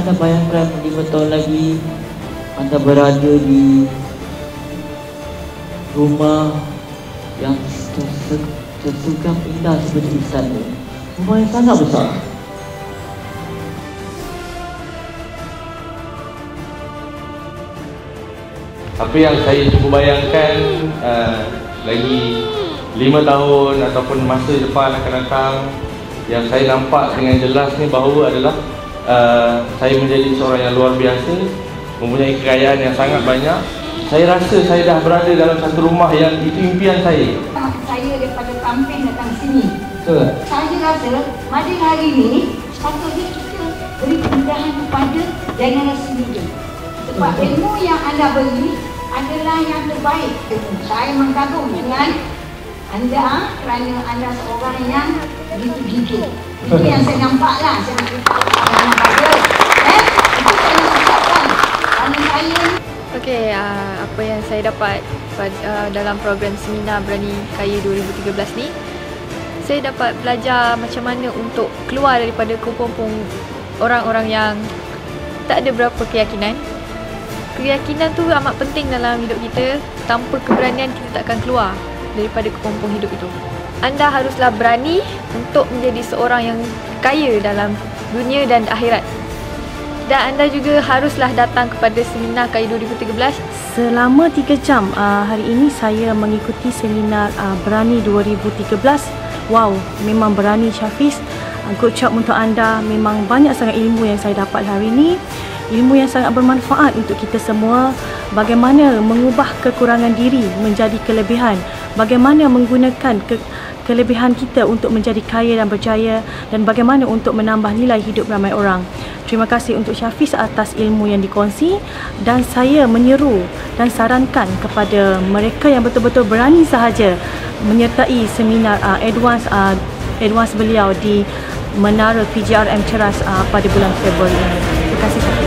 anda bayangkan 5 tahun lagi anda berada di rumah yang tersegam indah seperti istana. Rumah yang sangat besar. Apa yang saya cuba bayangkan lagi 5 tahun ataupun masa depan akan datang, yang saya nampak dengan jelas ni bahawa adalah saya menjadi seorang yang luar biasa, mempunyai kekayaan yang sangat banyak. Saya rasa saya dah berada dalam satu rumah yang itu impian saya. Saya daripada kampung datang sini. Betul. Saya rasa pada hari ini sepatutnya kita beri kemudahan kepada generasi sendiri. Sebab ilmu yang anda beri adalah yang terbaik. Saya mengagum dengan anda kerana anda seorang yang begitu gigih. Itu yang saya nampak lah. Saya nampak dia. Itu saya nak ucapkan. Kerana saya Okey, apa yang saya dapat dalam program Seminar Berani Kaya 2013 ni, saya dapat belajar macam mana untuk keluar daripada kepompong orang-orang yang tak ada berapa keyakinan. Keyakinan tu amat penting dalam hidup kita. Tanpa keberanian kita takkan keluar daripada kepompong hidup itu. Anda haruslah berani untuk menjadi seorang yang kaya dalam dunia dan akhirat. Dan anda juga haruslah datang kepada Seminar Kaya 2013. Selama 3 jam hari ini saya mengikuti Seminar Berani 2013. Wow, memang berani Syafiz. Good job untuk anda. Memang banyak sangat ilmu yang saya dapat hari ini. Ilmu yang sangat bermanfaat untuk kita semua. Bagaimana mengubah kekurangan diri menjadi kelebihan. Bagaimana menggunakan kelebihan kita untuk menjadi kaya dan berjaya. Dan bagaimana untuk menambah nilai hidup ramai orang. Terima kasih untuk Syafiz atas ilmu yang dikongsi. Dan saya menyeru dan sarankan kepada mereka yang betul-betul berani sahaja menyertai seminar advance beliau di Menara PGRM Ceras pada bulan Februari ini. Terima kasih.